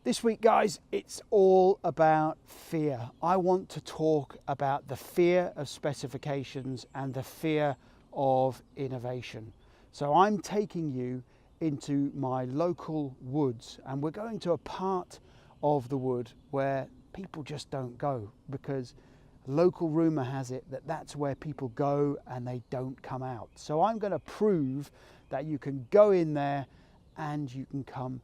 This week, guys, it's all about fear. I want to talk about the fear of specifications and the fear of innovation. So I'm taking you into my local woods, and we're going to a part of the wood where people just don't go, because local rumor has it that that's where people go and they don't come out. So I'm going to prove that you can go in there and you can come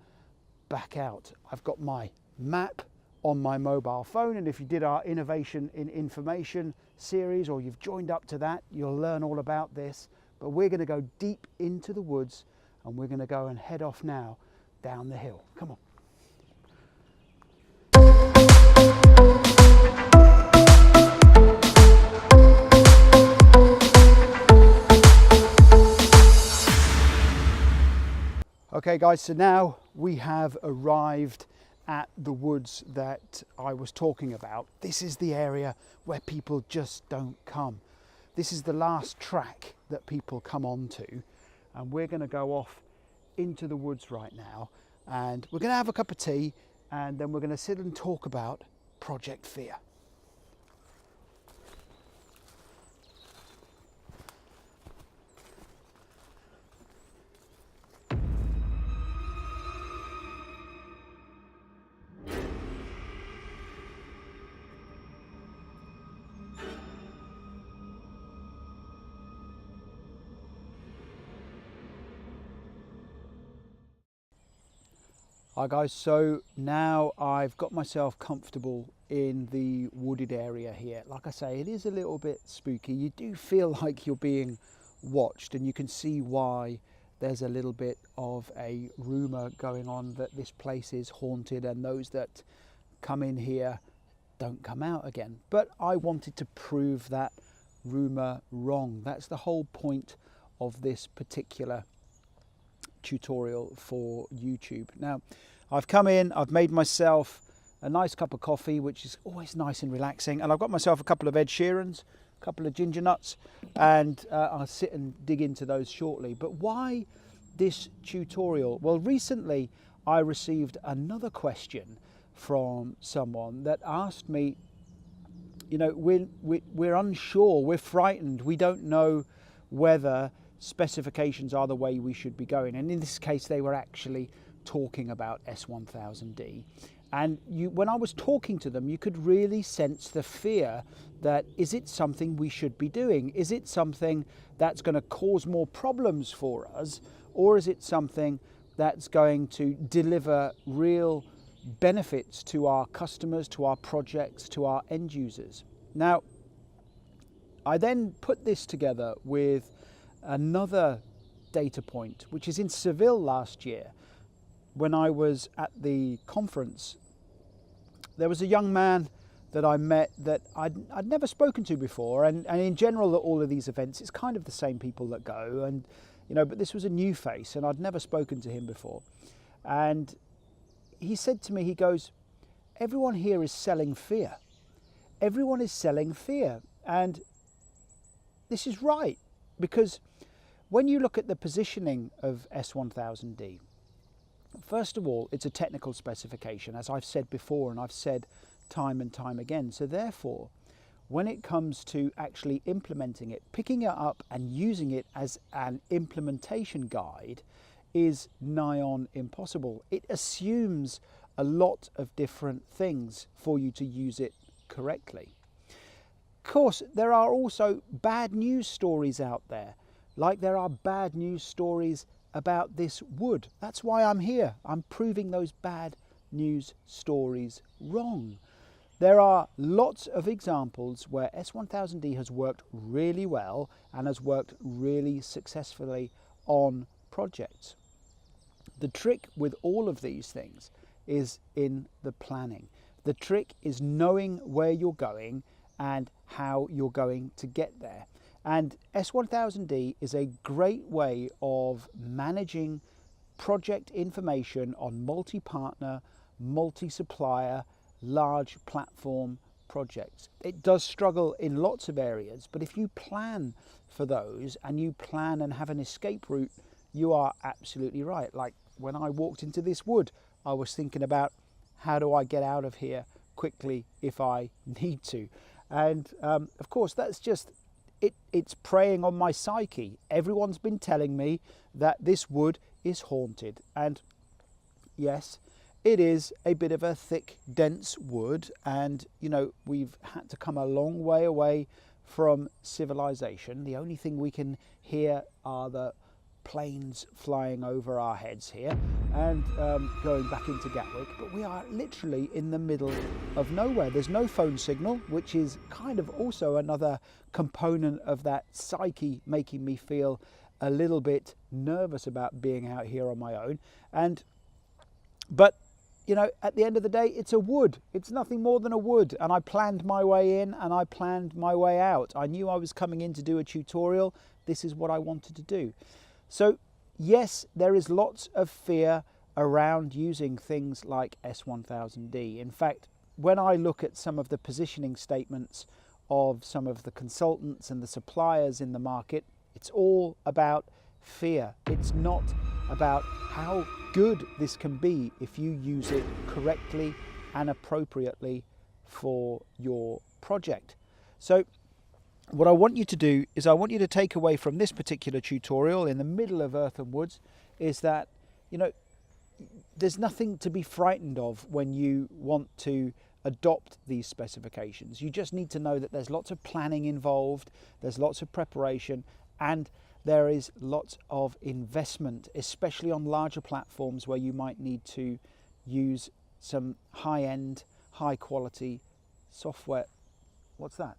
back out. I've got my map on my mobile phone, and if you did our Innovation in Information series, or you've joined up to that, you'll learn all about this. But we're going to go deep into the woods, and we're going to go and head off now down the hill. Come on. Okay guys, so now we have arrived at the woods that I was talking about. This is the area where people just don't come. This is the last track that people come onto, and we're going to go off into the woods right now, and we're going to have a cup of tea, and then we're going to sit and talk about Project Fear. Hi guys, so now I've got myself comfortable in the wooded area here. Like I say, it is a little bit spooky. You do feel like you're being watched, and you can see why there's a little bit of a rumour going on that this place is haunted and those that come in here don't come out again. But I wanted to prove that rumour wrong. That's the whole point of this particular tutorial for YouTube. Now I've come in, I've made myself a nice cup of coffee, which is always nice and relaxing, and I've got myself a couple of Ed Sheerans, a couple of ginger nuts, and I'll sit and dig into those shortly. But why this tutorial? Well, recently I received another question from someone that asked me, you know, we're unsure, we're frightened, we don't know whether specifications are the way we should be going. And in this case, they were actually talking about S1000D. And when I was talking to them, you could really sense the fear that, is it something we should be doing? Is it something that's going to cause more problems for us? Or is it something that's going to deliver real benefits to our customers, to our projects, to our end users? Now, I then put this together with another data point, which is in Seville last year. When I was at the conference, there was a young man that I met that I'd never spoken to before, and in general at all of these events it's kind of the same people that go, and you know, but this was a new face and I'd never spoken to him before. And he said to me, he goes, everyone here is selling fear. Everyone is selling fear. And this is right, because when you look at the positioning of S1000D, first of all, it's a technical specification, as I've said before, and I've said time and time again. So therefore, when it comes to actually implementing it, picking it up and using it as an implementation guide is nigh on impossible. It assumes a lot of different things for you to use it correctly. Of course, there are also bad news stories out there, like there are bad news stories about this wood. That's why I'm here. I'm proving those bad news stories wrong. There are lots of examples where S1000D has worked really well and has worked really successfully on projects. The trick with all of these things is in the planning. The trick is knowing where you're going and how you're going to get there. And S1000D is a great way of managing project information on multi-partner, multi-supplier, large platform projects. It does struggle in lots of areas, but if you plan for those and you plan and have an escape route, you are absolutely right. Like when I walked into this wood, I was thinking about how do I get out of here quickly if I need to? And of course, that's just it's preying on my psyche. Everyone's been telling me that this wood is haunted, and yes, it is a bit of a thick, dense wood, and you know, we've had to come a long way away from civilization. The only thing we can hear are the planes flying over our heads here, and going back into Gatwick, but we are literally in the middle of nowhere. There's no phone signal, which is kind of also another component of that psyche, making me feel a little bit nervous about being out here on my own. But you know, at the end of the day, it's a wood. It's nothing more than a wood, and I planned my way in and I planned my way out. I knew I was coming in to do a tutorial. This is what I wanted to do. So yes, there is lots of fear around using things like S1000D. In fact, when I look at some of the positioning statements of some of the consultants and the suppliers in the market, it's all about fear. It's not about how good this can be if you use it correctly and appropriately for your project. So what I want you to do is I want you to take away from this particular tutorial in the middle of Eartham Woods is that, you know, there's nothing to be frightened of when you want to adopt these specifications. You just need to know that there's lots of planning involved, there's lots of preparation, and there is lots of investment, especially on larger platforms where you might need to use some high-end, high-quality software. What's that?